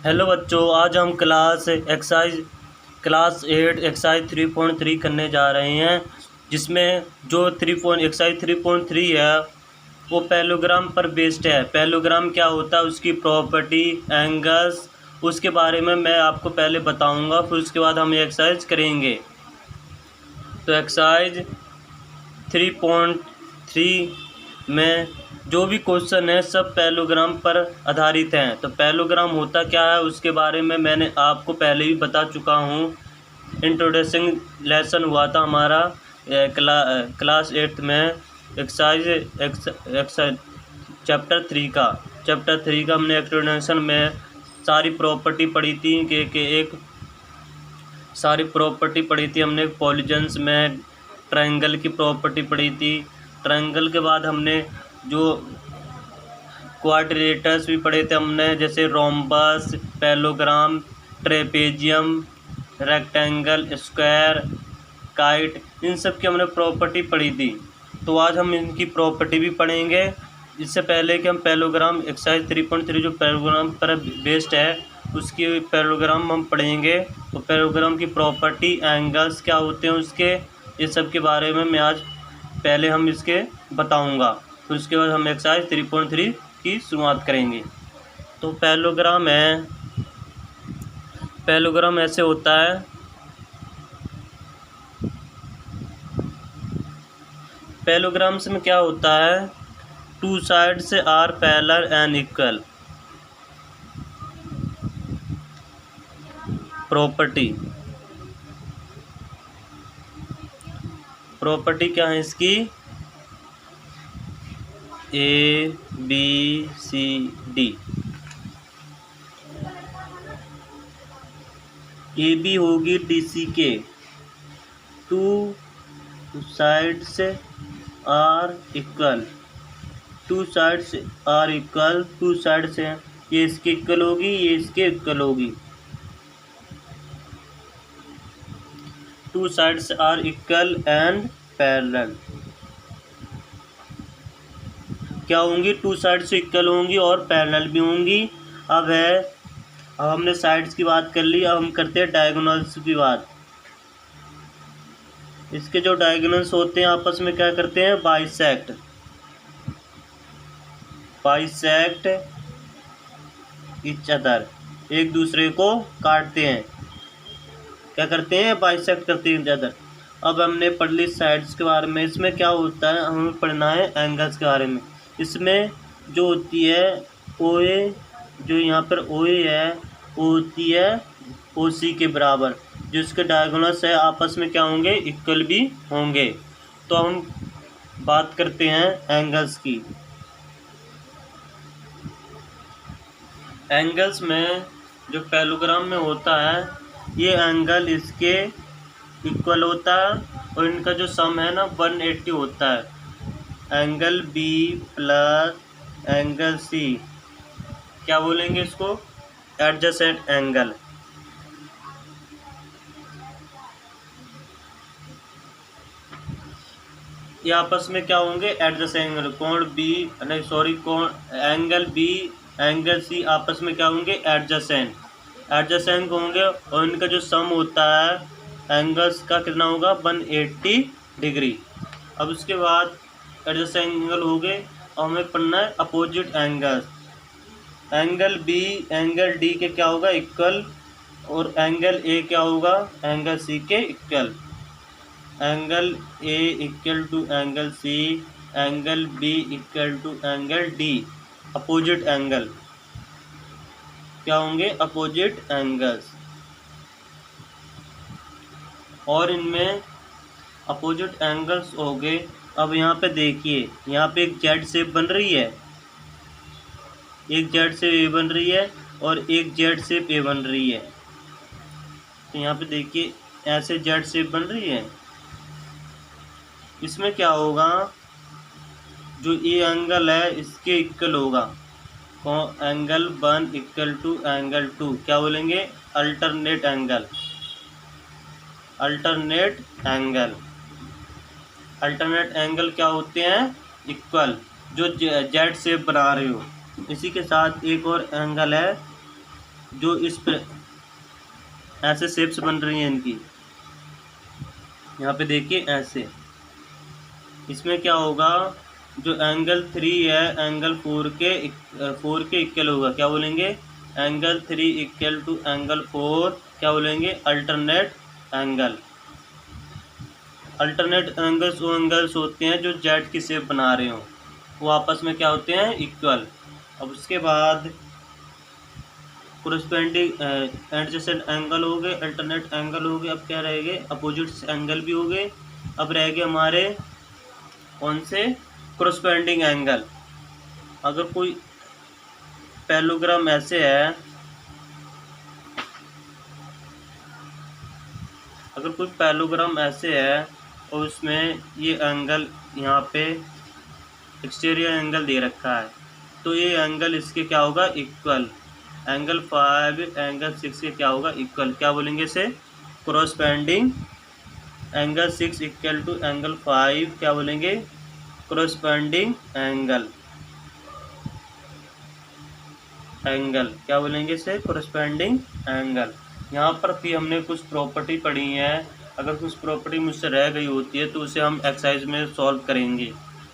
Hello बच्चों, आज हम क्लास 8 एक्सरसाइज 3.3 करने जा रहे हैं, जिसमें जो एक्सरसाइज 3.3 है वो पैरेललोग्राम पर बेस्ड है। पैरेललोग्राम क्या होता है, उसकी प्रॉपर्टी, एंगल्स, उसके बारे में मैं आपको पहले बताऊंगा, फिर उसके बाद हम ये एक्सरसाइज करेंगे। तो एक्सरसाइज 3.3 में जो भी क्वेश्चन है सब पैरेललोग्राम पर आधारित हैं। तो पैरेललोग्राम होता क्या है उसके बारे में मैंने आपको पहले ही बता चुका हूँ। इंट्रोडक्शन लेसन हुआ था हमारा क्लास 8 में एक्सरसाइज चैप्टर 3 का हमने इंट्रोडक्शन में सारी प्रॉपर्टी पढ़ी थी सारी प्रॉपर्टी पढ़ी थी हमने। पॉलीगन्स में ट्रायंगल की प्रॉपर्टी पढ़ी थी। ट्रायंगल के बाद हमने जो क्वाड्रिलेटर्स भी पढ़े थे हमने, जैसे rhombus, parallelogram, trapezium, rectangle, square, kite, इन सब की हमने प्रॉपर्टी पढ़ी थी। तो आज हम इनकी प्रॉपर्टी भी पढ़ेंगे। इससे पहले कि हम पैरेललोग्राम एक्सरसाइज 3.3 जो पैरेललोग्राम पर बेस्ड है उसकी पैरेललोग्राम हम पढ़ेंगे। तो पैरेललोग्राम की प्रॉपर्टी, एंगल्स क्या होते हैं उसके, ये सब के बारे में मैं आज पहले हम इसके बताऊंगा। फिर उसके बाद हम एक्सरसाइज 3.3 की शुरुआत करेंगे। तो पैरेललोग्राम ऐसे होता है। पैरेललोग्राम्स में क्या होता है, two sides are parallel and equal. Property क्या है इसकी, ABCD। AB होगी DC के, two sides are equal. Two sides are equal, two sides हैं, ये इसके इक्वल होगी, ये इसके इक्वल होगी। Two sides are equal and parallel क्या होंगी, टू साइड्स इक्वल होंगी और पैरेलल भी होंगी। अब हमने साइड्स की बात कर ली, अब हम करते हैं डायगोनल्स की बात। इसके जो डायगोनल्स होते हैं आपस में क्या करते हैं, बाइसेक्ट ईच अदर, एक दूसरे को काटते हैं। क्या करते हैं, बाइसेक्ट करते हैं ईच अदर। अब हमने पढ़ ली साइड्स के बारे में। इसमें क्या होता है, हमें पढ़ना है एंगल्स के बारे में। इसमें जो होती है OA, जो यहाँ पर OA है वो होती है OC के बराबर। जो इसके डायगोनल्स है आपस में क्या होंगे, इक्वल भी होंगे। तो हम बात करते हैं एंगल्स की। एंगल्स में जो पैरेललोग्राम में होता है, ये एंगल इसके इक्वल होता है और इनका जो सम है ना 180 होता है। Angle B plus angle C, क्या बोलेंगे इसको, एडजेसेंट एंगल। ये आपस में क्या होंगे, adjacent angle. Angle B angle C आपस में क्या होंगे, एडजेसेंट होंगे और इनका जो सम होता है एंगल्स का कितना होगा, 180 डिग्री। अब उसके बाद एडजेसेंट एंगल हो गए और हमें पढ़ना है opposite angles. Angle B angle D के क्या होगा, इक्वल, और एंगल A क्या होगा, एंगल C के equal. Angle A equal to angle C, angle B equal to angle D, opposite angle क्या होंगे, अपोजिट एंगल्स। और इनमें अपोजिट एंगल्स हो गए। अब यहाँ पे देखिए, यहाँ पे एक जेड शेप बन रही है, एक जेड शेप A बन रही है और एक जेड शेप A बन रही है। तो यहाँ पे देखिए ऐसे जेड शेप बन रही है। इसमें क्या होगा, जो ये एंगल है इसके इक्वल होगा, एंगल 1 इक्वल टू एंगल 2, क्या बोलेंगे, अल्टरनेट एंगल क्या होते हैं, इक्वल, जो जेड शेप बना रहे हो। इसी के साथ एक और एंगल है जो इस पर ऐसे शेप्स बन रही हैं इनकी, यहाँ पे देखिए ऐसे, इसमें क्या होगा, जो एंगल 3 है एंगल 4 के इक्वल होगा। क्या बोलेंगे, एंगल 3 इक्वल टू एंगल 4 क्या बोलेंगे, अल्टरनेट एंगल। अल्टरनेट एंगल्स वो एंगल्स होते हैं जो जेड की शेप बना रहे हो, वो आपस में क्या होते हैं, इक्वल। अब उसके बाद कोरस्पेंडिंग एडजेसेंट एंगल हो गए, अल्टरनेट एंगल हो गए। अब क्या रहेंगे, अपोजिट एंगल भी हो गए। अब रह गए हमारे कौन से, कोरस्पेंडिंग एंगल। अगर कोई पैरेललोग्राम ऐसे है, अगर कोई पैरेललोग्राम ऐसे है और उसमें ये एंगल यहाँ पे एक्सटीरियर एंगल दे रखा है, तो ये एंगल इसके क्या होगा, इक्वल। एंगल 5 एंगल 6 के क्या होगा, इक्वल। क्या बोलेंगे इसे, कोरस्पेंडिंग एंगल 6 इक्वल टू एंगल 5 क्या बोलेंगे, कोरस्पेंडिंग एंगल। एंगल क्या बोलेंगे इसे, कोरस्पेंडिंग एंगल। यहाँ पर भी हमने कुछ प्रॉपर्टी पढ़ी है, अगर कुछ प्रॉपर्टी मुझसे रह गई होती है तो उसे हम एक्सरसाइज में सॉल्व करेंगे।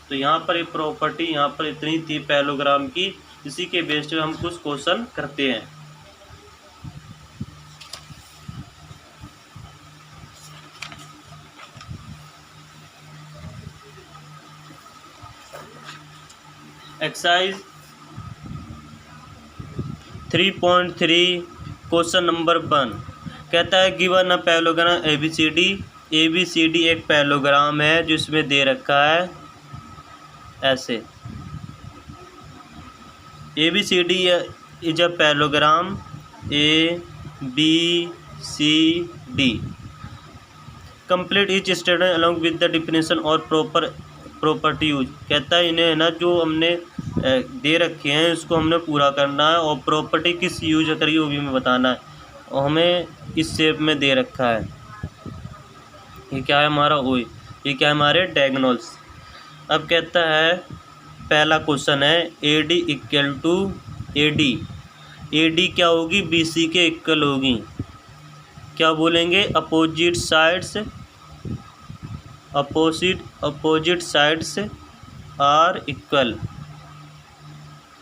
तो यहाँ पर एक प्रॉपर्टी यहाँ पर इतनी थी पैरेललोग्राम की, इसी के बेस पे हम कुछ क्वेश्चन करते हैं। एक्सरसाइज 3.3 क्वेश्चन नंबर 1 कहता है गिवन अ पैरेललोग्राम ABCD एक पैरेललोग्राम है जिसमें दे रखा है ऐसे, ABCD is a parallelogram ABCD complete each statement along with the definition और प्रॉपर्टी यूज। कहता है इन्हें है ना, जो हमने दे रखे हैं इसको हमने पूरा करना है और प्रॉपर्टी किस यूज करिए वो भी हमें बताना है। और हमें इस शेप में दे रखा है, ये क्या है हमारा ओ, ये क्या है हमारे डायगोनल्स। अब कहता है पहला क्वेश्चन है AD इक्वल टू AD क्या होगी, BC के इक्वल होगी। क्या बोलेंगे, opposite sides are equal.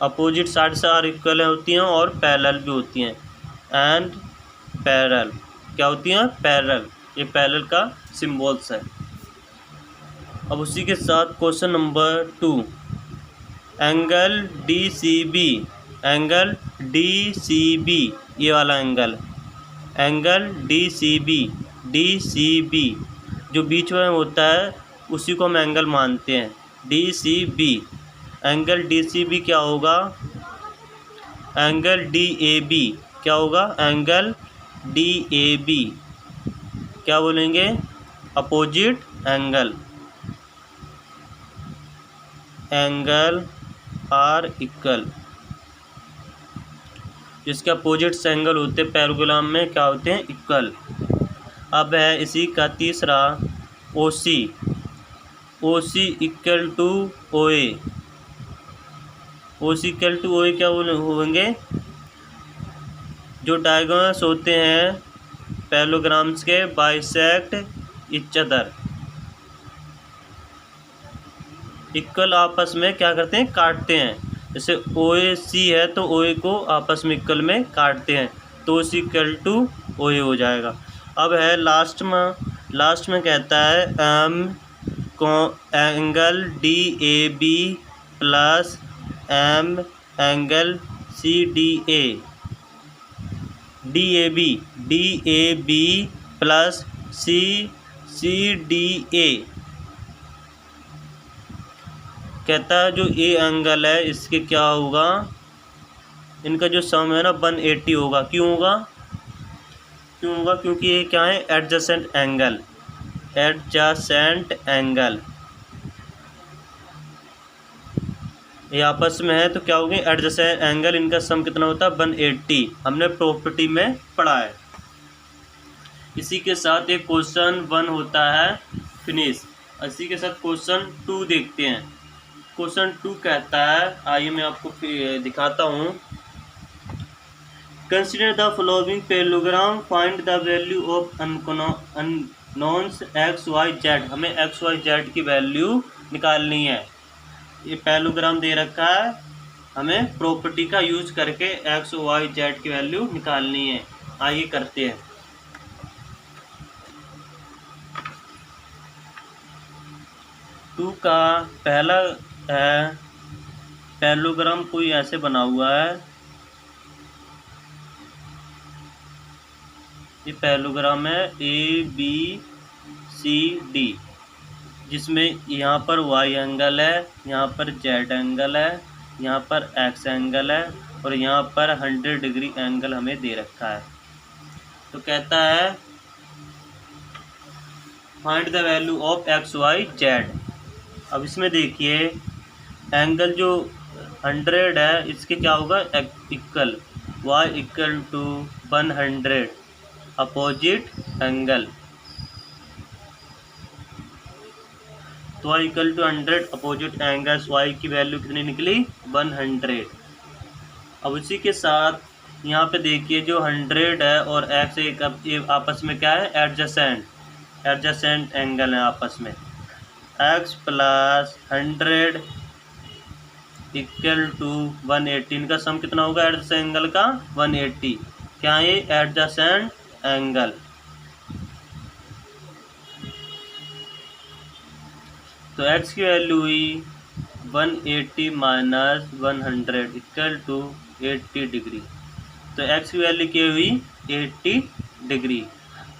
Opposite sides are equal होती हैं और पैरेलल भी होती हैं। एंड पैरेलल क्या होती हैं, पैरेलल, ये पैरेलल का सिम्बॉल्स है। अब उसी के साथ क्वेश्चन नंबर 2 एंगल DCB ये वाला एंगल DCB जो बीच में होता है उसी को हम एंगल मानते हैं, DCB। एंगल DCB क्या होगा, एंगल DAB क्या होगा, एंगल DAB क्या बोलेंगे, अपोजिट एंगल आर इक्वल। जिसके अपोजिट एंगल होते हैं पैरेललोग्राम में क्या होते हैं, इक्वल। अब है इसी का तीसरा OC equal to OA। OC equal to OA क्या होंगे, जो डायगोनल्स होते हैं पैरेललोग्राम्स के बाइसेक्ट ईच अदर, इक्वल आपस में क्या करते हैं, काटते हैं। जैसे OAC है तो OA को आपस में इक्वल में काटते हैं, तो OC इक्वल टू OA हो जाएगा। अब है लास्ट में कहता है angle DAB plus angle CDA, DAB plus CDA। कहता है जो ए एंगल है इसके क्या होगा, इनका जो सम है ना 180 होगा। क्यों होगा, क्योंकि ये क्या है, एडजेसेंट एंगल ये आपस में है तो क्या होंगे, एडजेसेंट एंगल। इनका सम कितना होता है, 180, हमने प्रॉपर्टी में पढ़ा है। इसी के साथ एक क्वेश्चन 1 होता है फिनिश। इसी के साथ क्वेश्चन 2 देखते हैं। क्वेश्चन 2 कहता है, आइए मैं आपको दिखाता हूँ। Consider the following parallelogram, find the value of unknowns x y z. हमें एक्स वाई जेड की वैल्यू निकालनी है। ये पैरेललोग्राम दे रखा है, हमें प्रॉपर्टी का यूज करके एक्स वाई जेड की वैल्यू निकालनी है। आइए करते हैं। टू का पहला है पैरेललोग्राम, कोई ऐसे बना हुआ है। ये पैरेललोग्राम है ABCD, जिसमें यहाँ पर वाई एंगल है, यहाँ पर जेड एंगल है, यहाँ पर एक्स एंगल है और यहाँ पर 100 डिग्री एंगल हमें दे रखा है। तो कहता है find the value of x y z. अब इसमें देखिए एंगल जो 100 है इसके क्या होगा, equal y equal to 100 opposite angle. तो y equal to 100 opposite angle, y की वैल्यू कितनी निकली, 100। अब उसी के साथ यहाँ पे देखिए जो 100 है और x एक आपस में क्या है, एडजेसेंट एंगल है आपस में। x प्लस 100 इक्वल टू 180, इनका सम कितना होगा एडजेसेंट एंगल का, 180। क्या है, एडजेसेंट एंगल। तो x की वैल्यू हुई 180 माइनस 100 इक्वल टू 80 डिग्री। तो x की वैल्यू क्या हुई, 80 डिग्री।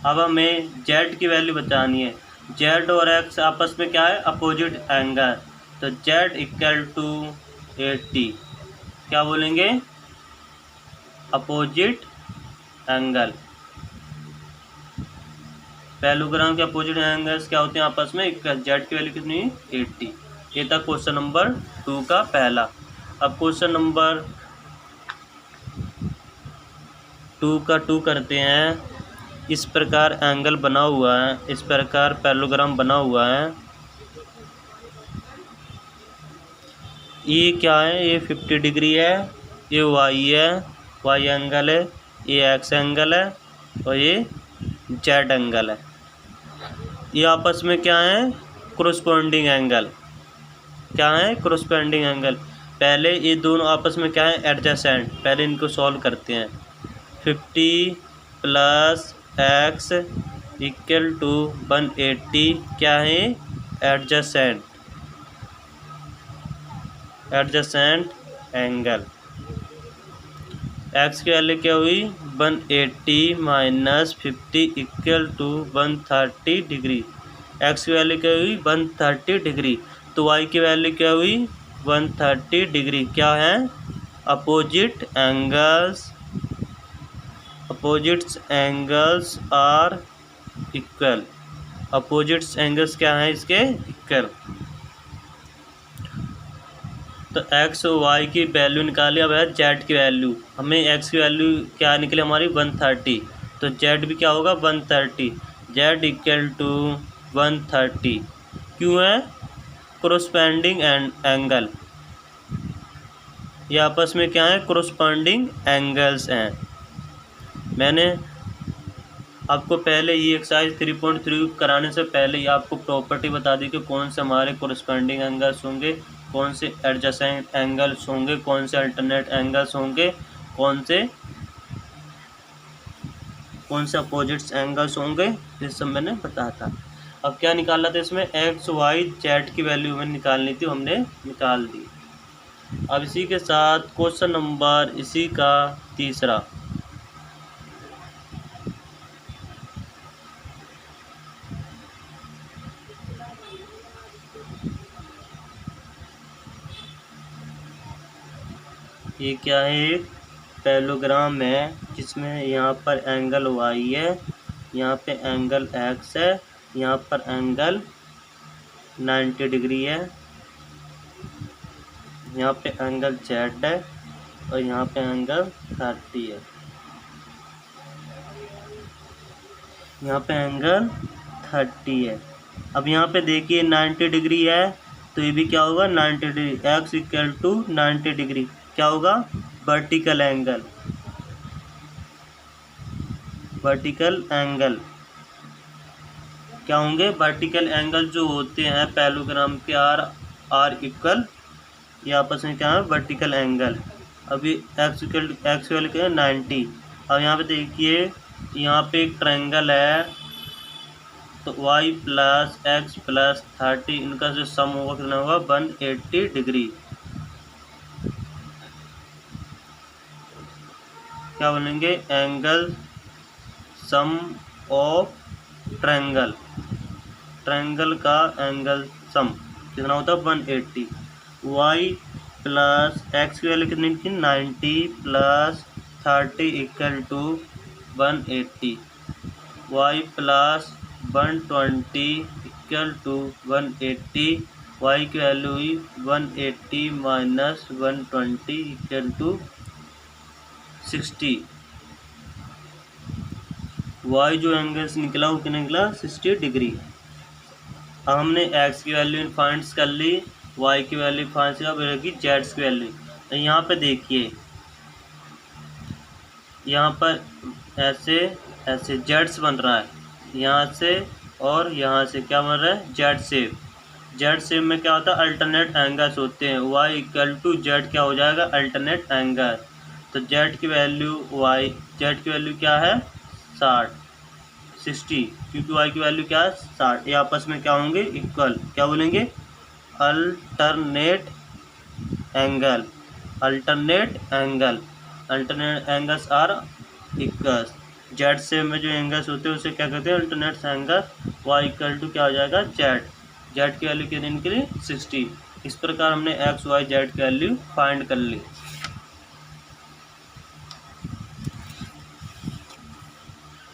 अब हमें z की वैल्यू बतानी है। z और x आपस में क्या है, अपोजिट एंगल। तो z इक्वल टू 80, क्या बोलेंगे, अपोजिट एंगल। पैरेललोग्राम के अपोजिट एंगल्स क्या होते हैं आपस में, जेड की वैल्यू कितनी, 80। ये था क्वेश्चन नंबर 2 का पहला। अब क्वेश्चन नंबर 2 का 2 करते हैं। इस प्रकार एंगल बना हुआ है, इस प्रकार पैरेललोग्राम बना हुआ है। ये क्या है, ये 50 डिग्री है, ये वाई है, वाई एंगल है, ये एक्स एंगल है और ये जेड एंगल है। ये आपस में क्या है, कोरस्पॉन्डिंग एंगल। क्या है, कोरस्पॉन्डिंग एंगल। पहले ये दोनों आपस में क्या है, एडजेसेंट। पहले इनको सॉल्व करते हैं। 50 प्लस एक्स इक्वल टू 180 क्या है, एडजेसेंट एंगल। एक्स की वैल्यू क्या हुई, 180 minus 50 equal to 130 degree. X की वैल्यू क्या हुई, 130 डिग्री। तो वाई की वैल्यू क्या हुई, 130 डिग्री। क्या है, opposite angles are equal. Opposite angles क्या है इसके, इक्वल। तो एक्स और वाई की वैल्यू निकाली। अब है जेड की वैल्यू। हमें एक्स की वैल्यू क्या निकली हमारी, 130। तो जेड भी क्या होगा, 130। जेड इक्वल टू 130 क्यों है, कोरस्पॉन्डिंग एंगल। ये आपस में क्या है, कोरस्पॉन्डिंग एंगल्स हैं। मैंने आपको पहले ये एक्सरसाइज 3.3 कराने से पहले ही आपको प्रॉपर्टी बता दी कि कौन से हमारे कोरस्पॉन्डिंग एंगल्स होंगे, कौन से एडजेसेंट एंगल्स होंगे, कौन से अल्टरनेट एंगल्स होंगे, कौन से अपोजिट्स एंगल्स होंगे, ये सब मैंने बताया था। अब क्या निकालना था इसमें, एक्स वाई जेड की वैल्यू हमें निकालनी थी, हमने निकाल दी। अब इसी के साथ क्वेश्चन नंबर इसी का तीसरा। ये क्या है, एक पैरेललोग्राम है जिसमें यहाँ पर एंगल वाई है, यहाँ पे एंगल एक्स है, यहाँ पर एंगल 90 डिग्री है, यहाँ पे एंगल जेड है और यहाँ पे एंगल 30 है। यहाँ पे एंगल 30 है। अब यहाँ पे देखिए 90 डिग्री है, तो ये भी क्या होगा, 90 degree. X equal to 90 degree क्या होगा, वर्टिकल एंगल। वर्टिकल एंगल क्या होंगे? वर्टिकल एंगल जो होते हैं पैरेललोग्राम के आर इक्वल, ये आपस में क्या है? Vertical angle. अभी एक्स इक्वल क्या है? 90। अब यहाँ पे देखिए, यहाँ पे एक ट्रायंगल है, तो y प्लस एक्स प्लस 30 इनका जो सम होगा कितना होगा? 180 डिग्री। क्या बोलेंगे? Angle sum of triangle, triangle का एंगल सम कितना होता है? 180। y प्लस एक्स की वैल्यू कितनी थी? 90 plus 30 equal to 180। y plus 120 equal to 180। y की वैल्यू हुई 180 माइनस 120 इक्वल टू 60। y जो एंगल से निकला वो कितना निकला? 60 डिग्री। अब हमने x की वैल्यू फाइंड कर ली, y की वैल्यू फाइंड कर ली, z की वैल्यू। तो यहाँ पे देखिए, यहाँ पर ऐसे ऐसे जेड्स बन रहा है, यहाँ से और यहाँ से क्या बन रहा है? Z shape. जेड शेप में क्या होता है? अल्टरनेट एंगल्स होते हैं। y इक्वल टू जेड क्या हो जाएगा? Alternate angle. तो जेड की वैल्यू जेड की वैल्यू क्या है? 60, क्योंकि y की वैल्यू क्या है? 60। ये आपस में क्या होंगे? इक्वल। क्या बोलेंगे? Alternate angle, alternate angle, alternate angles are equal. Z से में जो एंगल्स होते हैं उसे क्या कहते हैं? Alternate angle. y equal to क्या हो जाएगा? जेड। जेड की वैल्यू कितनी निकली? 60। इस प्रकार हमने एक्स वाई जेड की वैल्यू फाइंड कर ली।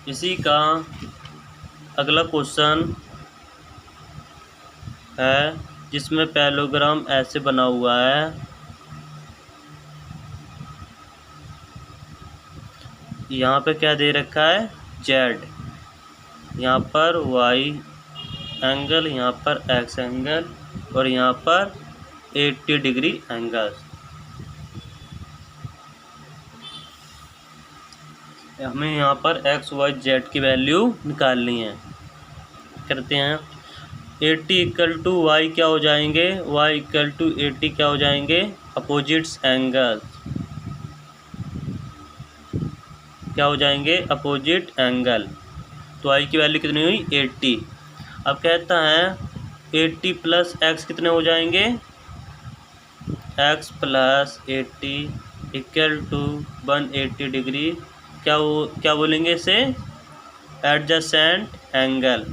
इसी का अगला क्वेश्चन है जिसमें पैरेललोग्राम ऐसे बना हुआ है, यहाँ पे क्या दे रखा है? जेड, यहाँ पर वाई एंगल, यहाँ पर एक्स एंगल और यहाँ पर 80 डिग्री एंगल। हमें यहाँ पर एक्स वाई जेड की वैल्यू निकालनी है। करते हैं। 80 इक्वल टू वाई क्या हो जाएंगे? y इक्वल टू 80 क्या हो जाएंगे? Opposites angle. क्या हो जाएंगे? Opposite angle. तो y की वैल्यू कितनी हुई? 80। अब कहता है 80 प्लस एक्स कितने हो जाएंगे? x plus 80 equal to 180 degree. क्या बोलेंगे इसे? Adjacent angle.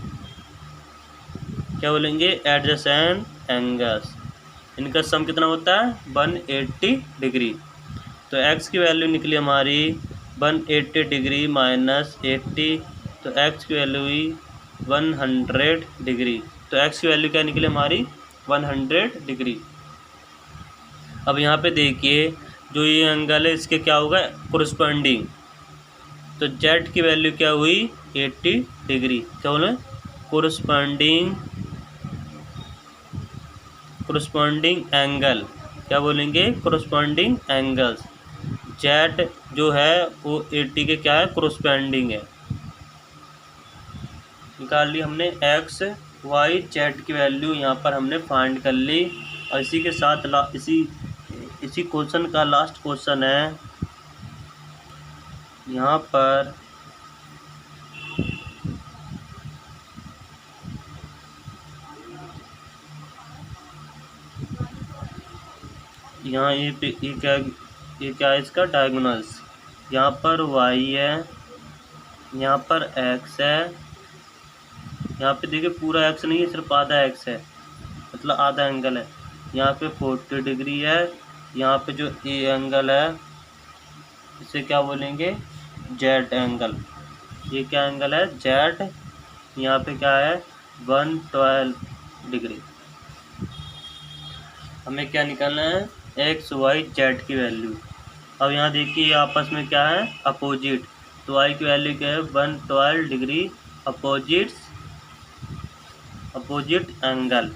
क्या बोलेंगे? Adjacent angles. इनका सम कितना होता है? 180 डिग्री। तो x की वैल्यू निकली हमारी 180 डिग्री माइनस 80, तो x की वैल्यू हुई 100 डिग्री। तो x की वैल्यू क्या निकली हमारी? 100 डिग्री। अब यहाँ पे देखिए, जो ये एंगल है इसके क्या होगा? कोरस्पॉन्डिंग। तो z की वैल्यू क्या हुई? 80 डिग्री। क्या बोले? Corresponding angle. क्या बोलेंगे? Corresponding angles. जेड जो है वो 80 के क्या है? कोरस्पॉन्डिंग है। निकाल ली हमने एक्स वाई जेड की वैल्यू, यहाँ पर हमने फाइंड कर ली। और इसी के साथ इसी क्वेश्चन का लास्ट क्वेश्चन है। यहाँ पर यहाँ ये क्या है? इसका डायगोनल्स। यहाँ पर y है, यहाँ पर x है। यहाँ पे देखिए पूरा x नहीं है, सिर्फ आधा x है, मतलब आधा एंगल है। यहाँ पे 40 डिग्री है। यहाँ पे जो ए एंगल है इसे क्या बोलेंगे? Z angle. ये क्या एंगल है? जेड। यहाँ पे क्या है? 112 डिग्री। हमें क्या निकालना है? एक्स वाई जेड की वैल्यू। अब यहाँ देखिए आपस में क्या है? अपोजिट। तो y की वैल्यू क्या है? 112 डिग्री अपोजिट एंगल।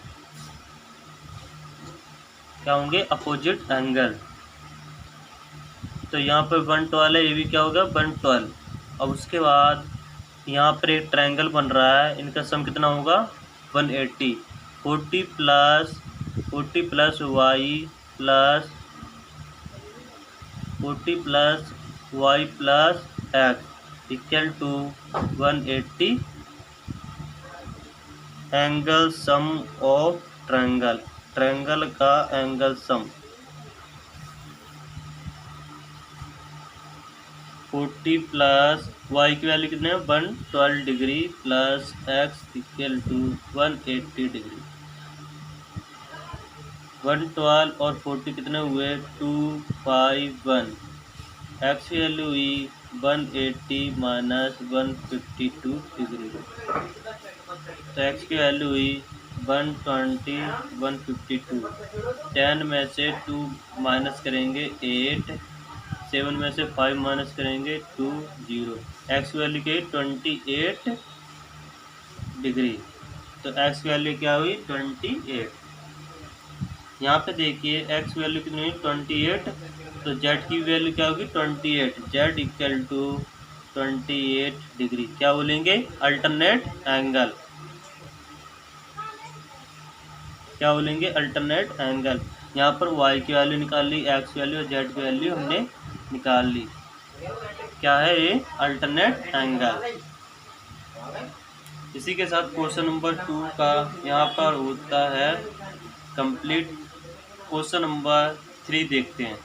क्या होंगे? Opposite angle. तो यहाँ पर 112 है, ये भी क्या होगा? 112। अब उसके बाद यहाँ पर एक ट्रायंगल बन रहा है, इनका सम कितना होगा 180। 40 plus y plus x equal to 180 angle sum of triangle का एंगल सम 40 प्लस वाई की वैल्यू कितने 112 degree plus x equal to 180 degree. 112 और 40 कितने हुए 251। एक्स की वैल्यू हुई 180 माइनस 152 डिग्री, तो एक्स की वैल्यू हुई 120 152। 10 में से 2 माइनस करेंगे 8, 7 में से 5 माइनस करेंगे 2 0। एक्स की वैल्यू क्या हुई 28 डिग्री, तो एक्स की वैल्यू क्या हुई 28। यहाँ पे देखिए एक्स वैल्यू कितनी हुई 28, तो जेड की वैल्यू क्या होगी 28। Z equal to 28 degree. क्या बोलेंगे अल्टरनेट एंगल, क्या बोलेंगे अल्टरनेट एंगल। यहाँ पर वाई की वैल्यू निकाल ली, एक्स वैल्यू और जेड की वैल्यू हमने निकाल ली। क्या है ये अल्टरनेट एंगल। इसी के साथ क्वेश्चन नंबर 2 का यहाँ पर होता है कंप्लीट। क्वेश्चन नंबर 3 देखते हैं।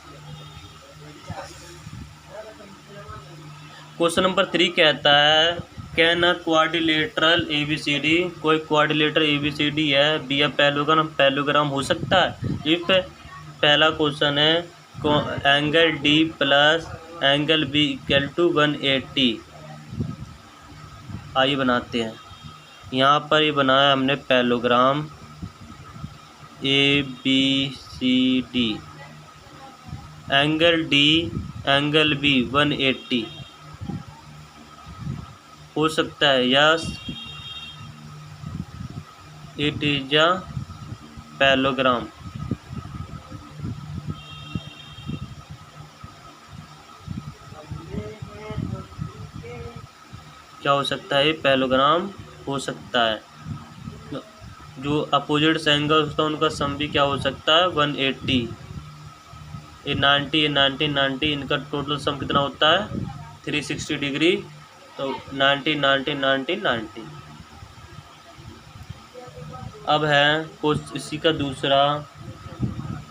क्वेश्चन नंबर 3 कहता है कैन अ क्वाड्रिलेटरल ABCD, कोई क्वाड्रिलेटरल ABCD है बी अ पैरेललोग्राम हो सकता है इफ। पहला क्वेश्चन है angle D plus angle B equal to 180। आइए बनाते हैं। यहाँ पर ये बनाया हमने parallelogram ABCD। Angle D angle B 180 हो सकता है, yes it is a parallelogram. क्या हो सकता है पैरेललोग्राम हो सकता है। जो अपोजिट एंगल होता है उनका सम भी क्या हो सकता है 180। ये 90 ये 90 90 इनका टोटल सम कितना होता है 360 डिग्री, तो 90 90 90 90। अब है कुछ इसी का दूसरा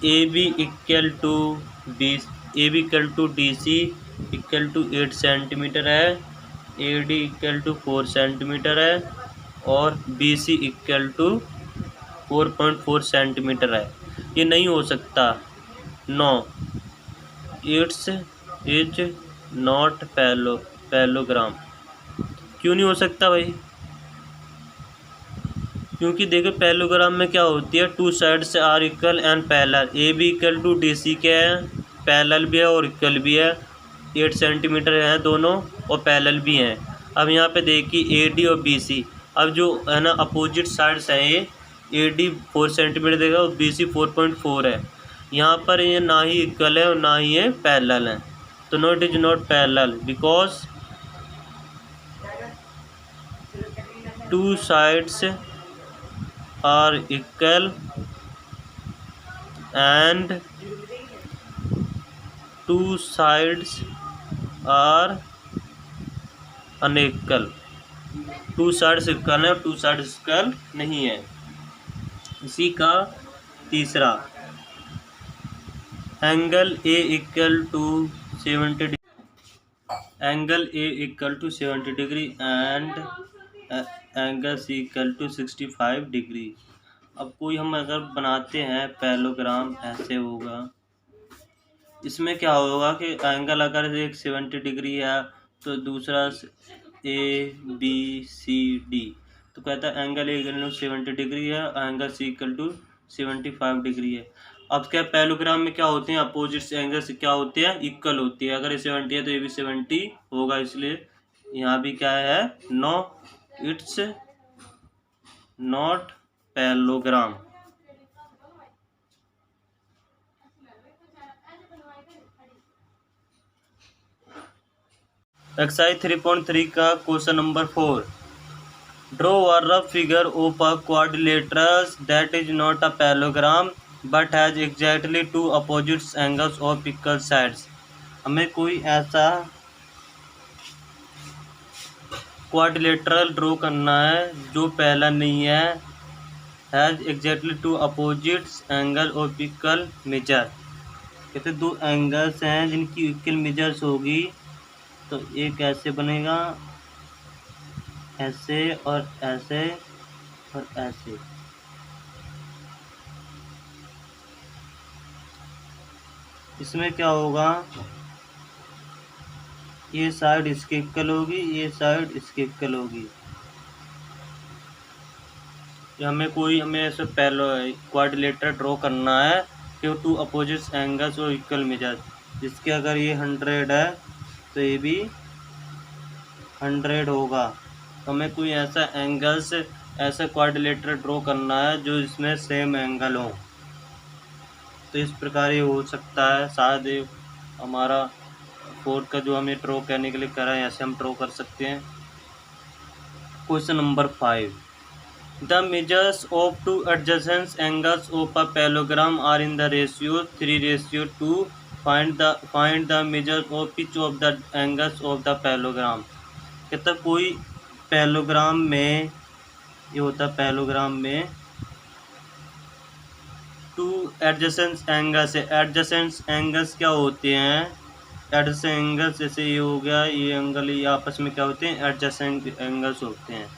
AB equal to DC equal to 8 centimetre है, AD इक्वल टू 4 सेंटीमीटर है और BC इक्वल टू 4.4 सेंटीमीटर है। ये नहीं हो सकता, no it's is not parallelogram. क्यों नहीं हो सकता भाई, क्योंकि देखो पैरेललोग्राम में क्या होती है two sides are equal and parallel. A B equal to D C क्या है पैरेलल भी है और इक्वल भी है, 8 सेंटीमीटर हैं दोनों और पैरेलल भी हैं। अब यहाँ पे देखिए ए डी और बी सी, अब जो है ना अपोजिट साइड्स हैं ये ए डी 4 सेंटीमीटर देगा और बी सी 4.4 है। यहाँ पर ये ना ही इक्वल है और ना ही ये पैरेलल है, तो not is not parallel because two sides are equal and two sides are unequal। Two sides equal है, टू साइड्स इक्वल नहीं है। इसी का तीसरा angle A equal to 70 degree, angle A equal to 70 degree and angle C equal to 65 degree. अब कोई हम अगर बनाते हैं पैरेललोग्राम ऐसे होगा, इसमें क्या होगा कि एंगल अगर एक 70 डिग्री है तो दूसरा ABCD, तो कहता है angle A equal to 70 degree है, angle C equal to 75 degree है। अब क्या पैरेललोग्राम में क्या होते हैं अपोजिट एंगल से क्या होते हैं इक्वल होती है। अगर ये 70 है तो ये भी 70 होगा, इसलिए यहाँ भी क्या है no it's not parallelogram. Exercise 3.3 का question number 4। Draw a rough figure of a quadrilaterals that is not a parallelogram but has exactly two opposite angles of equal sides. हमें कोई ऐसा क्वाड्रिलेटरल ड्रॉ करना है जो पहला नहीं है, has exactly two opposites angle of equal measure. कहते दो एंगल्स हैं जिनकी इक्वल मेजर्स होगी, तो एक ऐसे बनेगा, ऐसे और ऐसे और ऐसे। इसमें क्या होगा, ये साइड इसके इक्वल होगी, ये साइड इसके इक्वल होगी। हमें ऐसे पहले क्वाड्रिलेटर ड्रॉ करना है कि टू अपोजिट एंगल्स और इक्वल मेजर, जिसके अगर ये 100 है तो ये भी 100 होगा। तो हमें कोई ऐसा एंगल्स, ऐसा क्वाड्रिलेटर ड्रॉ करना है जो इसमें सेम एंगल हो। तो इस प्रकार ये हो सकता है, शायद हमारा फोर्थ का जो हमें ड्रॉ करने के लिए करा है, ऐसे हम ड्रॉ कर सकते हैं। Question number 5। The measures of two adjacent angles of a parallelogram are in the ratio 3:2। Find the measure of each of the angles of the parallelogram. कहता कोई पैरेललोग्राम में, ये होता है पैरेललोग्राम में टू एडजेसेंट एंगल्स है। Adjacent angles क्या होते हैं, एडजेसेंट एंगल्स जैसे ये हो गया, ये एंगल, ये आपस में क्या होते हैं, एडजेसेंट एंगल्स होते हैं।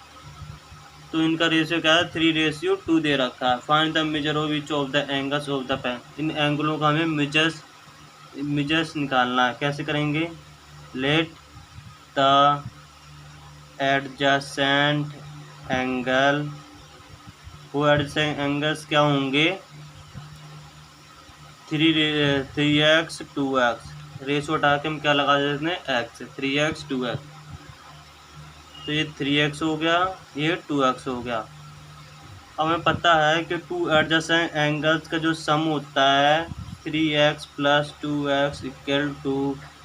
तो इनका रेशियो क्या है, 3:2 दे रखा है। Find the measure of each of the angles of the pan. इन एंगलों का हमें मेजर्स निकालना है। कैसे करेंगे, लेट द एडजेसेंट एंगल, वो एडजेसेंट एंगल्स क्या होंगे, 3x 2x, रेशियो हटा के हम क्या लगा देते हैं, x, 3x 2x। तो ये 3x हो गया, ये 2x हो गया। अब हमें पता है कि टू एडजेसेंट एंगल्स का जो सम होता है 3x + 2x =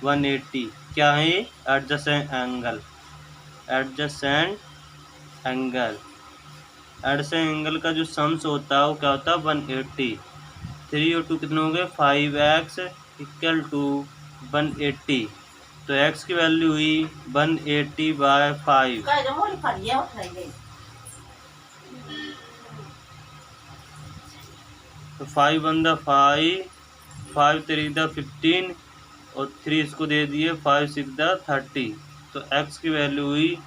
180। क्या है ये, एडजेसेंट एंगल। एडजेसेंट एंगल का जो सम्स होता है वो क्या होता है, 180। 3 और 2 कितने हो गए, 5x = 180। तो x की वैल्यू हुई 180/5। तो 5 × 5, 5 × 3 = 15 और 3 इसको दे दिए, 5 × 6 = 30। तो x की वैल्यू हुई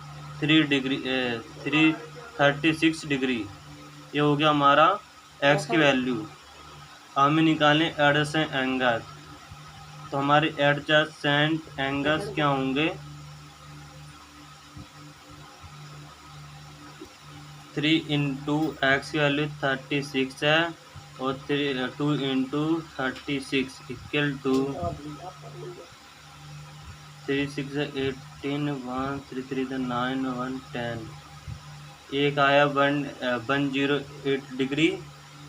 336 डिग्री। ये हो गया हमारा x की वैल्यू। हमें निकालें एडजेसेंट एंगल। तो हमारे एडजेसेंट एंगल्स क्या होंगे, 3 × x की वैल्यू 36 है और 2 × 36 = 3 × 6 = 18, 1 3 3 9 1 10। एक आया 108 डिग्री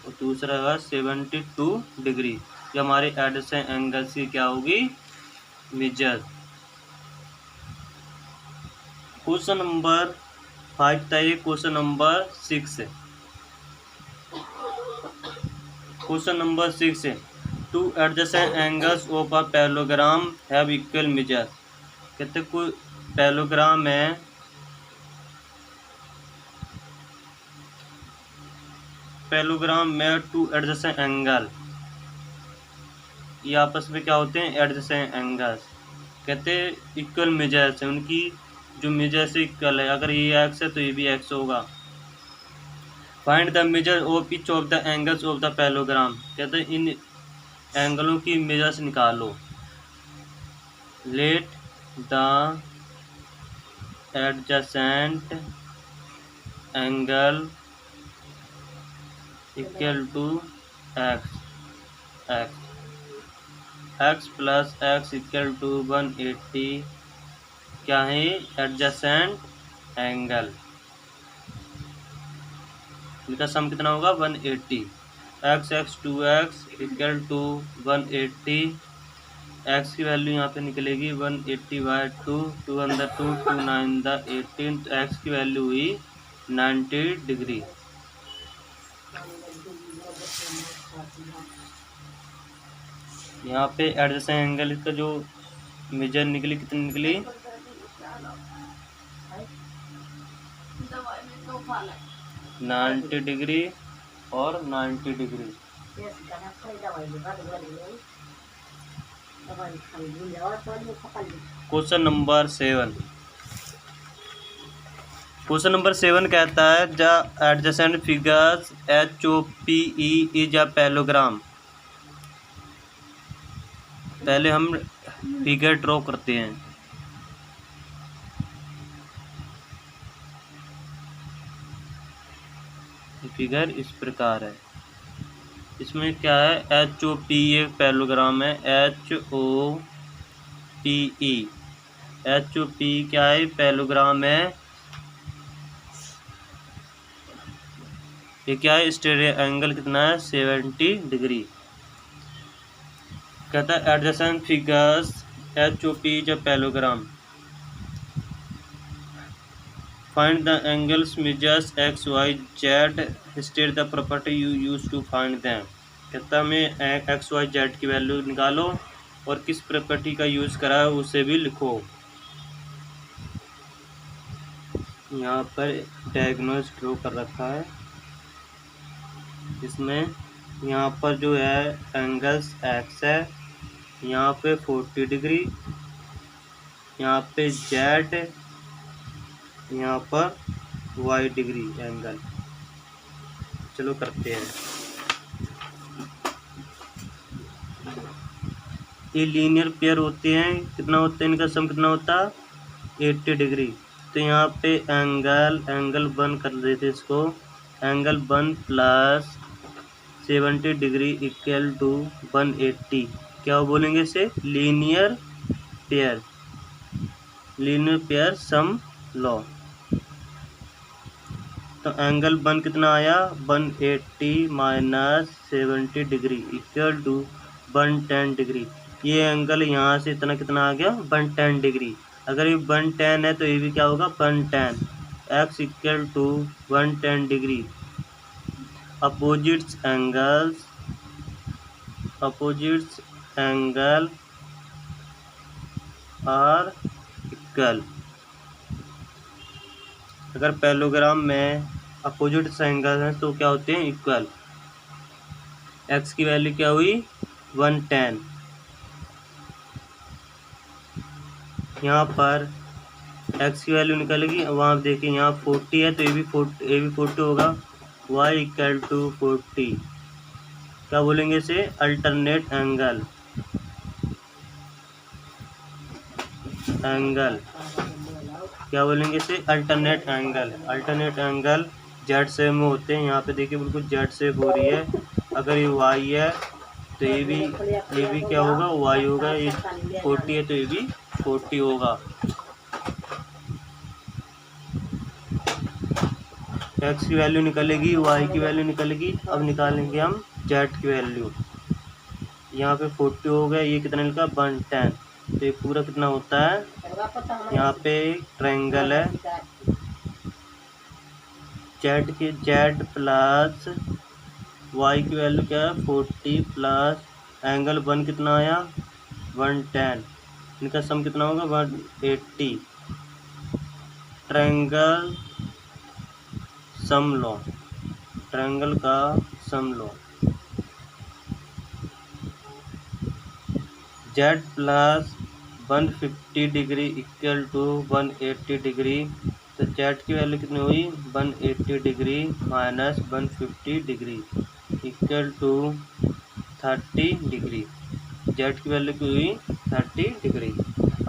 और दूसरा है 72 डिग्री। ये हमारे एडजेसेंट एंगल्स की क्या होगी, मेजर। क्वेश्चन नंबर 5 था ये। Question number 6। क्वेश्चन नंबर 6 है, to adjacent angles of a parallelogram have equal measure. कहते कोई पैरेललोग्राम है, पैरेललोग्राम में टू एडजेसेंट एंगल, ये आपस में क्या होते हैं, एडजेसेंट एंगल्स। कहते इक्वल मेजर्स है, उनकी जो मेजर से इक्वल है। अगर ये x है तो ये भी x होगा। Find the measure of each of the angles of the parallelogram. कहते हैं इन एंगलों की मेजर्स निकालो। Late the adjacent angle = x, x + x = 180। क्या है, एडजेसेंट एंगल। इनका सम कितना होगा, 180। x 2x = 180 एक्स की वैल्यू यहाँ पे निकलेगी 180/2, 2 अंदर 2, 2 9 द 18, तो एक्स की वैल्यू हुई 90 डिग्री। यहाँ पे एडजेसेंट एंगल का जो मेजर निकली कितनी निकली 90 डिग्री और 90 degree. Question number 7। Question number 7 कहता है the adjacent figures HOPE is a parallelogram. पहले हम फिगर ड्रॉ करते हैं। फिगर इस प्रकार है। इसमें क्या है HOPE एक पैरेललोग्राम है। HOPE क्या है पैरेललोग्राम है। ये क्या है स्टेरिक एंगल कितना है 70 डिग्री। कहता है adjacent figures HOPE is a parallelogram, find the angles measures x y z, state the property you use to find them. कहता है हमें x y z की वैल्यू निकालो और किस प्रॉपर्टी का यूज़ करा है उसे भी लिखो। यहाँ पर डायग्नोज ड्रॉ कर रखा है। इसमें यहाँ पर जो है एंगल्स x है, यहाँ पे 40 डिग्री, यहाँ पे z, यहाँ पर y डिग्री एंगल। चलो करते हैं। ये लीनियर पेयर होते हैं, कितना होता है इनका सम कितना होता है 80 डिग्री। तो यहाँ पे एंगल 1 कर देते इसको, angle 1 plus 70 degree equal to 180। क्या बोलेंगे इसे लीनियर पेयर सम लॉ। तो एंगल 1 कितना आया 180 minus 70 degree equal to 110 degree. ये एंगल यहाँ से इतना कितना आ गया 110 डिग्री। अगर ये 110 है तो ये भी क्या होगा 110। x equal to 110 degree. Opposites angle are equal. अगर पैरेललोग्राम में अपोजिट एंगल हैं तो क्या होते हैं इक्वल। x की वैल्यू क्या हुई 110। यहाँ पर x की वैल्यू निकलेगी, वहाँ देखिए यहाँ 40 है तो ये भी 40 होगा। y equal to 40। क्या बोलेंगे इसे अल्टरनेट एंगल क्या बोलेंगे इसे अल्टरनेट एंगल जेड शेप में होते हैं। यहाँ पे देखिए बिल्कुल जेड शेप हो रही है। अगर ये y है तो ये भी क्या होगा y होगा। ये 40 है तो ये भी 40 होगा। x की वैल्यू निकलेगी, y की वैल्यू निकलेगी। अब निकालेंगे हम z की वैल्यू। यहाँ पे 40 हो गया, ये कितना निकला 110। तो ये पूरा कितना होता है, यहाँ पे ट्रायंगल है z प्लस y की वैल्यू क्या है 40 प्लस एंगल 1 कितना आया 110। इनका सम कितना होगा 180। ट्रायंगल का sum law z plus 150 degree equal to 180 degree. तो z की वैल्यू कितनी हुई 180 degree minus 150 degree equal to 30 degree. z की वैल्यू की हुई 30 डिग्री।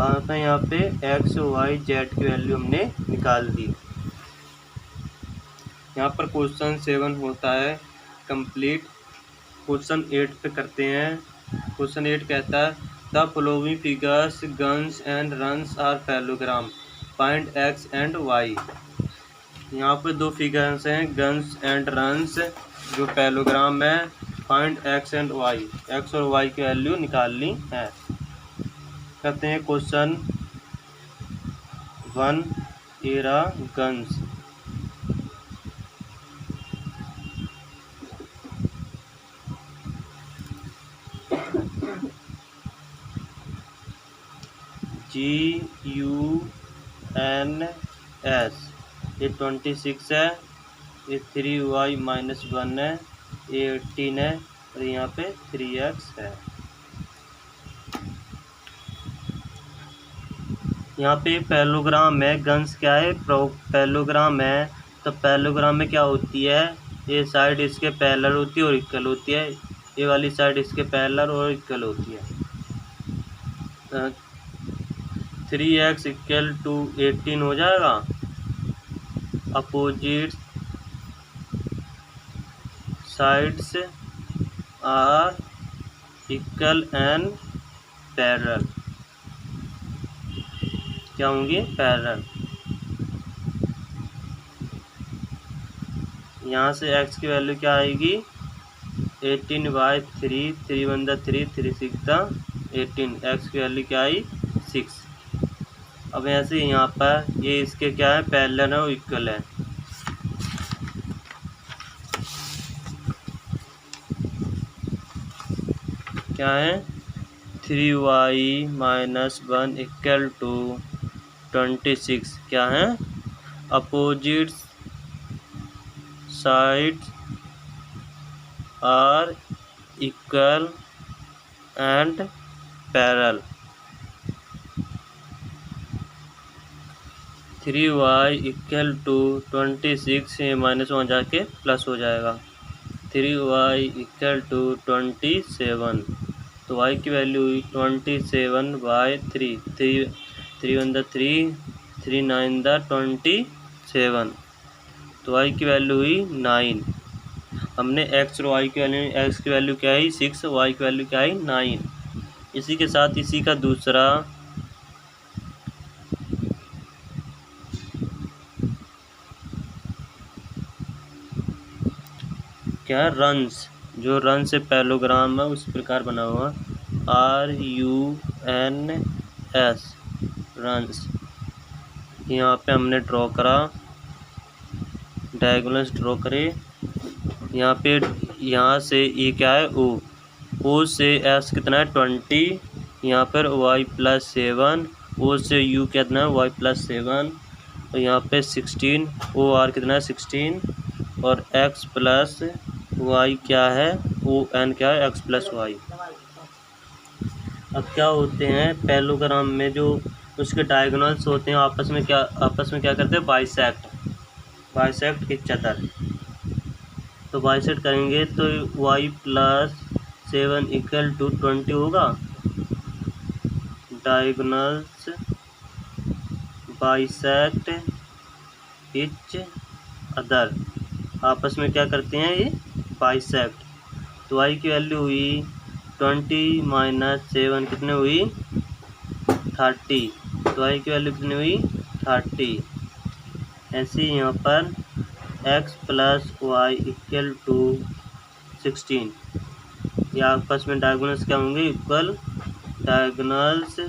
आता है यहाँ पे x y z की वैल्यू हमने निकाल दी। यहाँ पर क्वेश्चन 7 होता है कंप्लीट। क्वेश्चन 8 पे करते हैं। क्वेश्चन 8 कहता है the following figures guns and runs are parallelogram, find x and y। यहाँ पे दो फिगर्स हैं गन्स एंड रन्स जो पैरेललोग्राम है। Find x and y, x और y की वैल्यू निकालनी है। करते हैं क्वेश्चन 1 Aragons GUNS ये 26 है, ये 3y-1 है, ये 18 है और यहाँ पे 3x है। यहाँ पे पैरेललोग्राम है, गन्स क्या है, पैरेललोग्राम है। तो पैरेललोग्राम में क्या होती है, ये साइड इसके पैरेलल होती है और इक्वल होती है, ये वाली साइड इसके पैरेलल और इक्वल होती है। 3x = 18 हो जाएगा। Opposite sides are equal and parallel, क्या होंगे, पैरेलल। यहाँ से x की वैल्यू क्या आएगी, 18/3, 3 1 3, 3 6 18, x की वैल्यू क्या आई, 6। अब ऐसे यहाँ पर ये इसके क्या है, पैरेलल है और इक्वल है। क्या है, 3y-1 = 26 क्या है, opposite sides are equal and parallel. 3y = 26, -1 जाके प्लस हो जाएगा, 3y = 27। तो y की वैल्यू हुई 27/3, 3 1 3, 3 9 27। तो y की वैल्यू हुई 9। हमने x और y की वैल्यू, x की वैल्यू क्या है 6, y की वैल्यू क्या है 9। इसी के साथ इसी का दूसरा क्या है, रंस, जो रन से पैरेललोग्राम है उस प्रकार बना हुआ, RUNS रंस। यहाँ पे हमने ड्रॉ करा, डायगोनल्स ड्रॉ करे। यहाँ पे यहाँ से ये क्या है, O से S कितना है 20, यहाँ पर y+7, O से U कितना है y+7 और यहाँ पे 16, OR कितना है 16 और x प्लस y क्या है, ON क्या है, x + y। अब क्या होते हैं पैरेललोग्राम में, जो उसके डायगोनल्स होते हैं आपस में क्या करते हैं, बाइसेक्ट खींच जाता है। तो बाइसेक्ट करेंगे तो y+7 = 20 होगा। डायगोनल्स बाइसेक्ट ईच अदर, आपस में क्या करते हैं, ये बाइसेक्ट। तो y की वैल्यू हुई 20 - 7 कितने हुई 30, तो y की वैल्यू कितनी हुई 30। ऐसे ही यहाँ पर x + y = 16, ये आपस में डायगोनल्स क्या होंगे, equal. Diagonals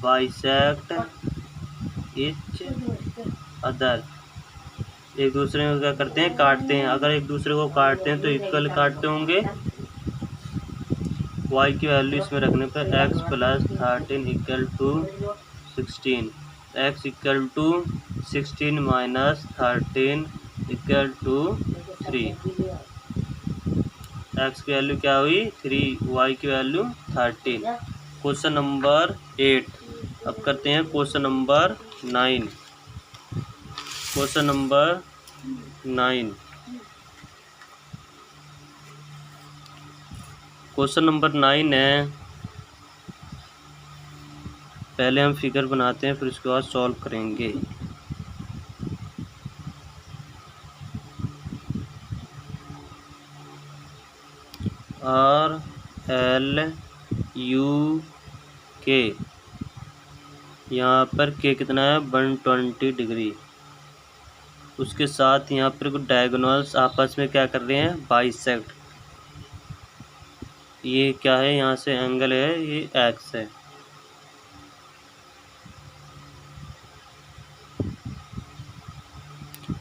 bisect each other, एक दूसरे को क्या करते हैं, काटते हैं। अगर एक दूसरे को काटते हैं तो इक्वल काटते होंगे। y की वैल्यू इसमें रखने पर x + 13 = 16, x = 16 - 13 = 3, x की वैल्यू क्या हुई 3, y की वैल्यू 13। Question number 8। अब करते हैं question number 9। Question number 9, question number 9 है। पहले हम फिगर बनाते हैं, फिर उसके बाद सॉल्व करेंगे। RLUK, यहाँ पर K कितना है 120 डिग्री। उसके साथ यहाँ पर कुछ डायगोनल्स आपस में क्या कर रहे हैं, बाइसेक्ट। ये क्या है, यहाँ से एंगल है, ये एक्स है।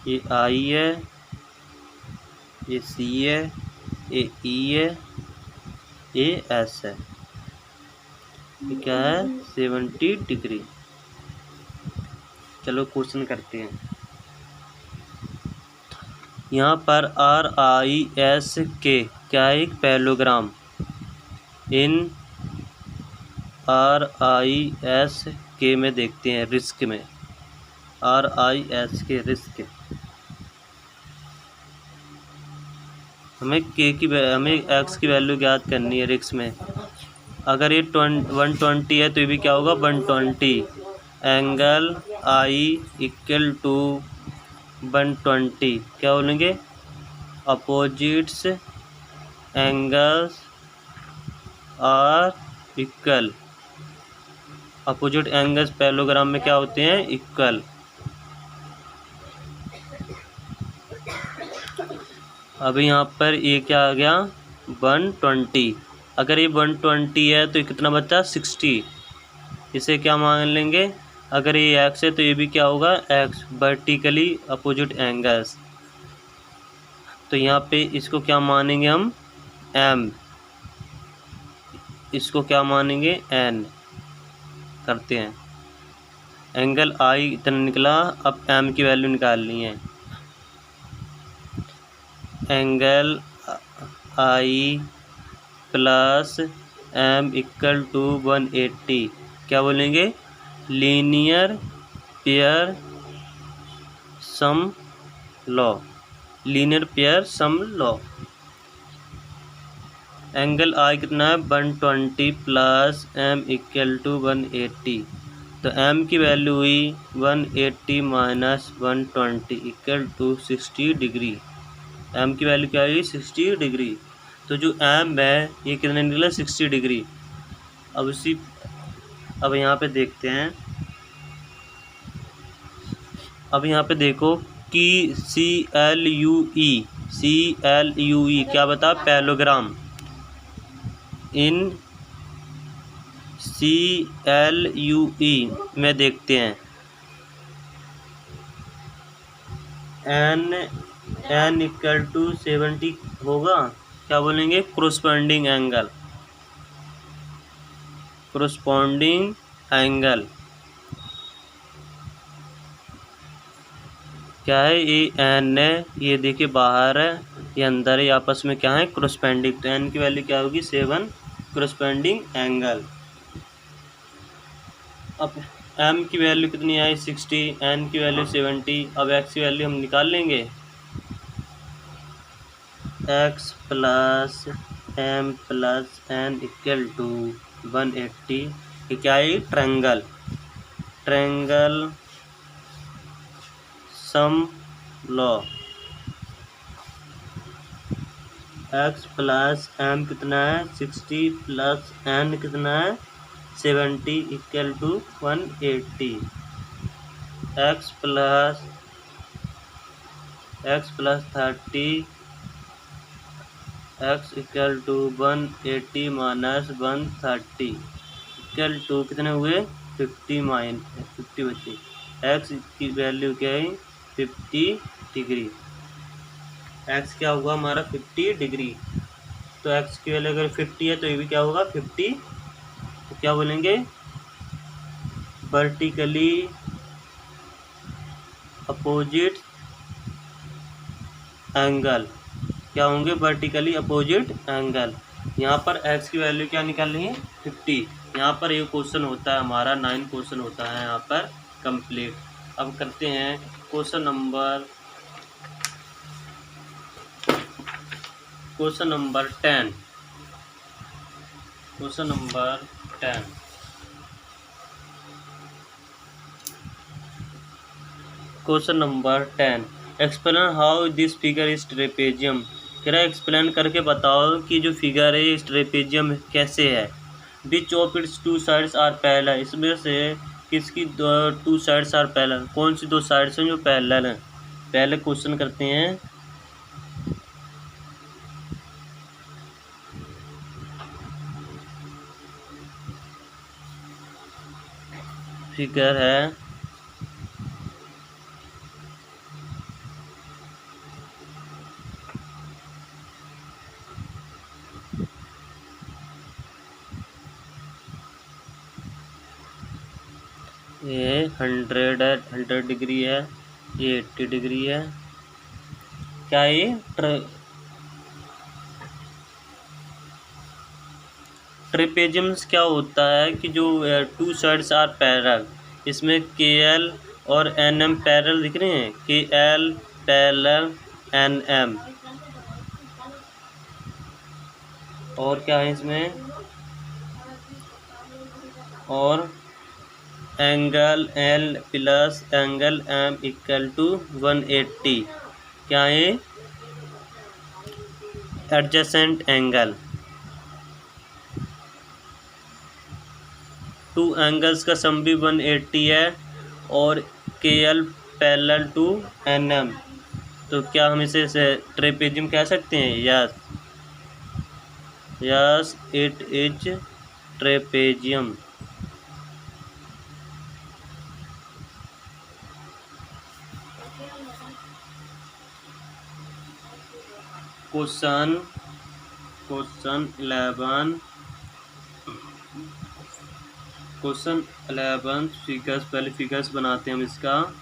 ये आई है, ये सी है, ये ई है, ये एस है। ये क्या है, 70 डिग्री। चलो क्वेश्चन करते हैं। यहाँ पर आर आई एस के क्या है, एक parallelogram. In are I S के में देखते हैं, रिस्क में, आर आई एस के रिस्क। हमें एक्स की वैल्यू ज्ञात करनी है रिस्क में। अगर ये 120 है तो ये भी क्या होगा, 120। एंगल आई इक्वल टू 120 क्या बोलेंगे, opposites angles are equal. Opposite angles parallelogram में क्या होते हैं, इक्वल। अभी यहाँ पर ये क्या आ गया, 120। अगर ये 120 है तो ये कितना बचा, 60। इसे क्या मान लेंगे, अगर ये एक्स है तो ये भी क्या होगा, एक्स, वर्टिकली अपोजिट एंगल्स। तो यहाँ पे इसको क्या मानेंगे हम, एम। इसको क्या मानेंगे, एन। करते हैं। एंगल आई इतना निकला, अब एम की वैल्यू निकालनी है। Angle I plus M equal to 180 क्या बोलेंगे, linear pair sum law. Linear pair sum law. Angle I कितना है, 120 प्लस एम इक्वल टू 180। तो एम की वैल्यू हुई 180 minus 120 equal to 60 degree. M की वैल्यू क्या हुई, 60 डिग्री। तो जो एम है ये कितने निकला, 60 डिग्री। अब यहाँ पे देखते हैं। अब यहाँ पे देखो कि CLUE क्या बता, पैरेललोग्राम। इन CLUE में देखते हैं n इक्वल टू 70 होगा, क्या बोलेंगे, कोरस्पॉन्डिंग एंगल। कोरस्पॉन्डिंग एंगल क्या है, ये एन है, ये देखिए बाहर है, ये अंदर है, ये आपस में क्या है, कोरस्पॉन्डिंग। तो एन की वैल्यू क्या होगी, 7 कोरस्पॉन्डिंग एंगल। अब एम की वैल्यू कितनी आई, 60, एन की वैल्यू 70। अब एक्स की वैल्यू हम निकाल लेंगे, x plus M plus N equal to 180। ये क्या है, triangle sum law. X plus M कितना है, 60 प्लस एन कितना है, 70 equal to 180। X plus 30 x equal to 180 minus 130 equal to कितने हुए, 50 बचे। एक्स की वैल्यू क्या है, 50 डिग्री। एक्स क्या होगा हमारा, 50 डिग्री। तो एक्स की वैल्यू अगर 50 है तो ये भी क्या होगा, 50। तो क्या बोलेंगे, वर्टिकली अपोजिट एंगल। क्या होंगे, वर्टिकली अपोजिट एंगल। यहाँ पर एक्स की वैल्यू क्या निकालनी है, 50। यहाँ पर ये क्वेश्चन होता है हमारा 9 क्वेश्चन होता है यहाँ पर कंप्लीट। अब करते हैं question number 10। Question number 10। Question number 10, explain how this figure is trapezium. कह रहा है एक्सप्लेन करके बताओ कि जो फिगर है इस ट्रेपेजियम कैसे है। Which of its 2 sides are parallel. इसमें से किसकी 2 साइड्स आर पैरेलल, कौन सी 2 साइड्स हैं जो पैरेलल हैं। पहले क्वेश्चन करते हैं। फिगर है ये 100 है, 100 डिग्री है, ये 80 डिग्री है। क्या ये ट्रेपेजियम्स क्या होता है कि जो टू साइड्स आर पैरेलल, इसमें के एल और एन एम पैरेलल दिख रहे हैं, के एल पैरेलल एन एम। और क्या है इसमें, और angle L plus angle M equal to 180। क्या है, एडजेसेंट एंगल। टू एंगल्स का सम भी 180 है और के L parallel to N M. तो क्या हम इसे ट्रेपेजियम कह सकते हैं? Yes, yes it is trapezium. Question 11 figures, पहले फिगर्स बनाते हैं हम इसका।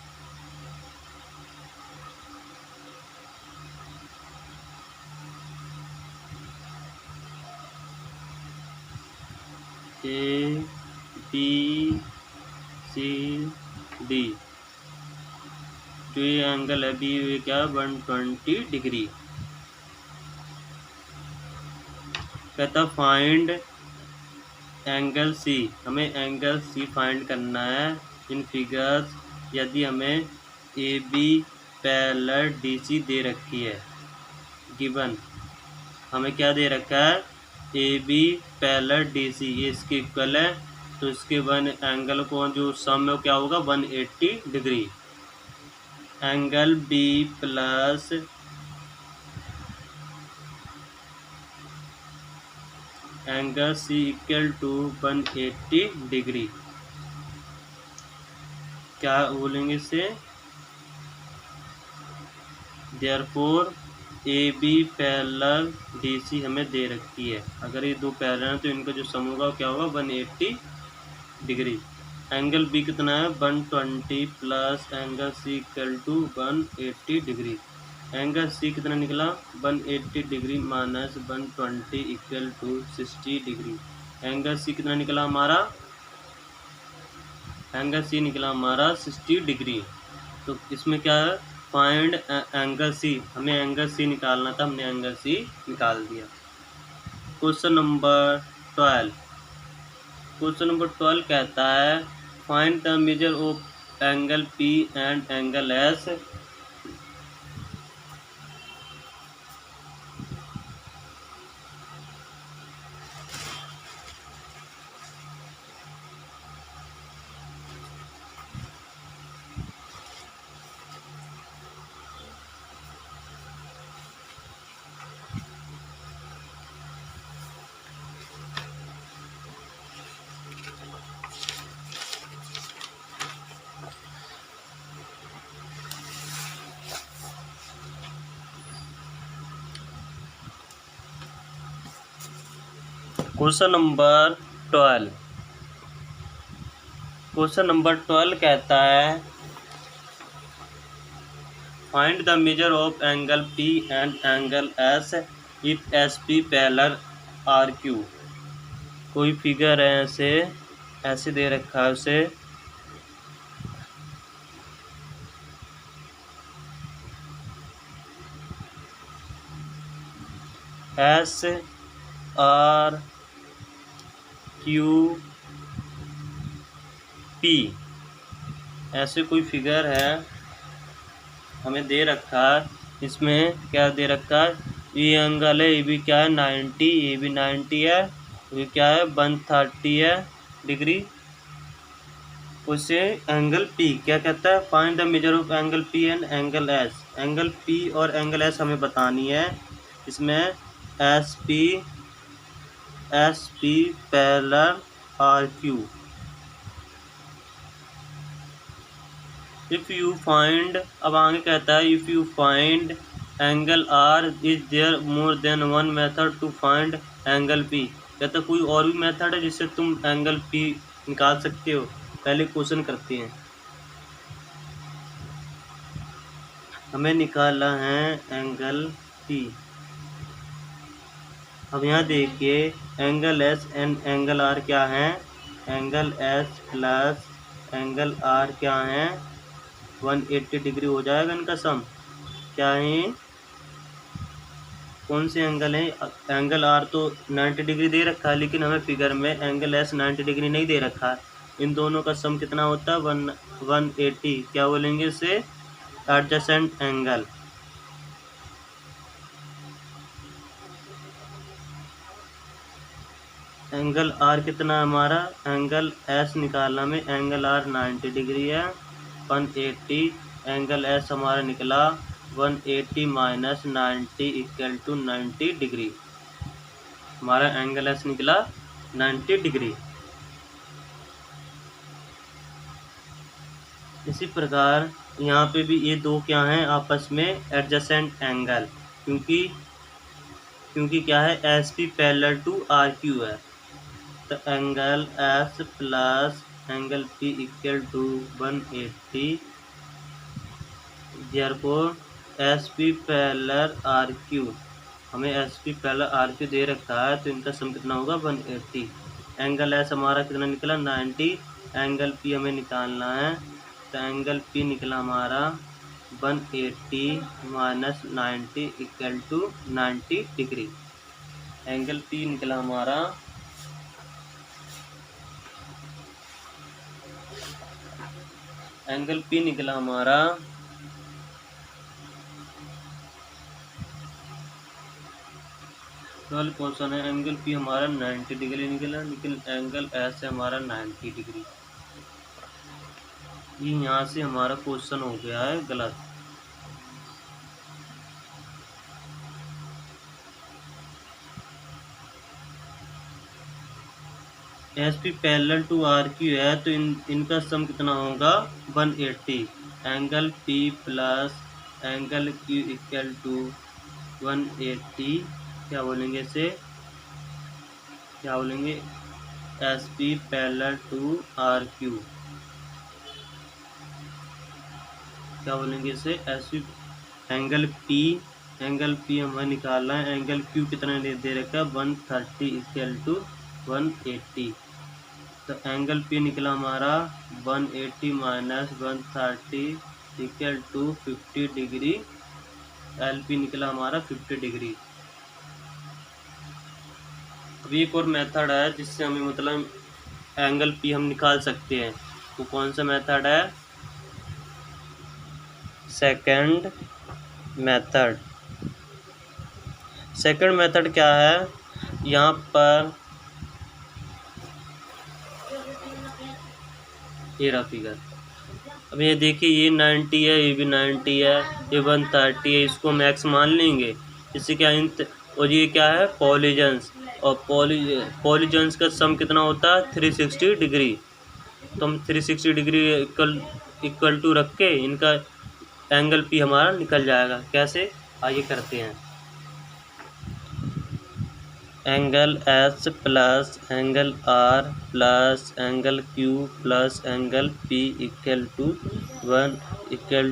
ए बी सी डी, जो ये एंगल है बी, ये क्या 120 डिग्री। कहता फाइंड एंगल सी, हमें एंगल सी फाइंड करना है इन फिगर्स। यदि हमें A B parallel D C दे रखी है, गिवन हमें क्या दे रखा है, A B parallel D C, ये इसके इक्वल है, तो इसके वन एंगल को जो सम है वो क्या होगा 180 degree. Angle B plus angle C equal to 180 degree. क्या बोलेंगे इससे, therefore A B parallel D C हमें दे रखी है। अगर ये दो पैरेलल हैं तो इनका जो सम होगा क्या होगा 180 डिग्री। एंगल बी कितना है 120 plus angle C equal to 180 degree. Angle C कितना निकला 180 degree minus 120 equal to 60 degree. Angle C कितना निकला हमारा, एंगल सी निकला हमारा 60 डिग्री। तो इसमें क्या है, फाइंड एंगल सी, हमें एंगल सी निकालना था, हमने एंगल सी निकाल दिया। क्वेश्चन नंबर 12 कहता है find the measure of angle P and angle S. Question number 12 कहता है find the measure of angle P and angle S if S P parallel R Q. कोई फिगर है ऐसे दे रखा है उसे, एस आर क्यू पी, ऐसे कोई फिगर है हमें दे रखा है। इसमें क्या दे रखा है, ये एंगल है, ये भी क्या है 90, ये भी 90 है, ये क्या है 130 है डिग्री। उससे एंगल पी क्या कहता है, find the measure of angle P and angle S. Angle P और एंगल एस हमें बतानी है। इसमें S P parallel R Q, if you find, अब आगे कहता है if you find angle R is there more than one method to find angle P. कहता कोई और भी मेथड है जिससे तुम एंगल पी निकाल सकते हो। पहले क्वेश्चन करते हैं। हमें निकालना है एंगल पी। अब यहाँ देखिए angle S and angle R क्या है। Angle S plus angle R क्या है, 180 डिग्री हो जाएगा इनका सम। क्या है, कौन से एंगल है। एंगल आर तो 90 डिग्री दे रखा है, लेकिन हमें फिगर में एंगल एस 90 डिग्री नहीं दे रखा है। इन दोनों का सम कितना होता है, 180। क्या बोलेंगे इसे, एडजेसेंट एंगल। एंगल आर कितना है हमारा, एंगल एस निकालना में एंगल आर 90 डिग्री है, 180। एंगल एस हमारा निकला 180 माइनस 90 इक्वल टू 90 डिग्री। हमारा एंगल एस निकला 90 डिग्री। इसी प्रकार यहाँ पे भी ये दो क्या हैं आपस में एडजेसेंट एंगल, क्योंकि क्या है, S P parallel to R Q है। तो angle S plus angle P equal to 180। Therefore S P parallel R Q, हमें S P parallel R Q दे रखा है, तो इनका सम कितना होगा 180। एंगल एस हमारा कितना निकला 90। एंगल पी हमें निकालना है, तो एंगल पी निकला हमारा 180 minus 90 equal to 90 degree. Angle P निकला हमारा ट्वेल्व क्वेश्चन है। एंगल पी हमारा 90 डिग्री निकला, लेकिन एंगल एस है हमारा 90 डिग्री। ये यहाँ से हमारा क्वेश्चन हो गया है गलत। S P parallel to R Q है, तो इनका सम कितना होगा 180। Angle P plus angle Q equal to 180। क्या बोलेंगे इसे, क्या बोलेंगे, S P parallel to R Q. क्या बोलेंगे इसे, एस पी एंगल पी हमें निकालना है। एंगल क्यू कितना दे रखा है 130 इक्वल टू 180। तो एंगल पी निकला हमारा 180 minus 130 equal to 50 degree. L P निकला हमारा 50 डिग्री। अभी एक और मेथड है जिससे हमें मतलब एंगल पी हम निकाल सकते हैं। वो कौन सा मेथड है, सेकंड मेथड। सेकंड मेथड क्या है, यहाँ पर ये रहा फिगर। अब ये देखिए ये 90 है, ये भी 90 है, ये 130 है, इसको मैक्स मान लेंगे। इससे क्या और ये क्या है पॉलीजन्स, और पॉलीजन्स का सम कितना होता है 360 डिग्री। तो हम 360 डिग्री इक्वल टू रख के इनका एंगल पी हमारा निकल जाएगा। कैसे, आइए करते हैं। Angle S plus angle R plus angle Q plus angle P equal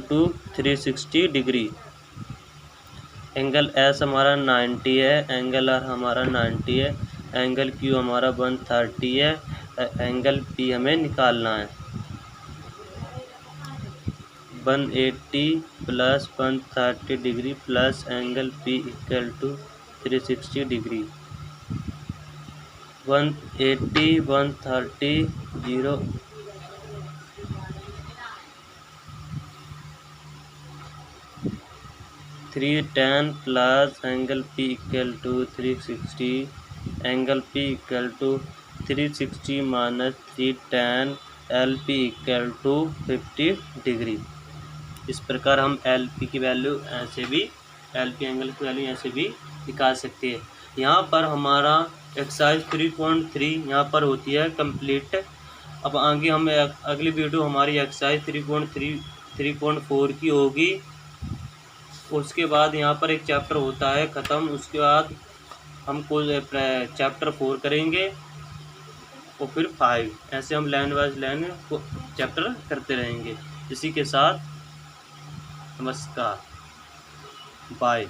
to 360 degree. Angle S हमारा 90 है, एंगल आर हमारा 90 है, एंगल क्यू हमारा 130 है, एंगल पी हमें निकालना है। 180 plus 130 degree plus angle P equal to 360 degree. 180 130 0 310 plus angle P equal to 360। Angle P equal to 360 minus 310 L P equal to 50 degree. इस प्रकार हम एल पी की वैल्यू ऐसे भी, एल पी एंगल की वैल्यू ऐसे भी निकाल सकते हैं। यहाँ पर हमारा एक्सरसाइज 3.3 यहाँ पर होती है कंप्लीट। अब आगे हम अगली वीडियो हमारी एक्सरसाइज 3.3 3.4 की होगी। उसके बाद यहाँ पर एक चैप्टर होता है ख़त्म, उसके बाद हम चैप्टर 4 करेंगे और फिर 5, ऐसे हम लाइन वाइज लाइन को चैप्टर करते रहेंगे। इसी के साथ नमस्कार, बाय।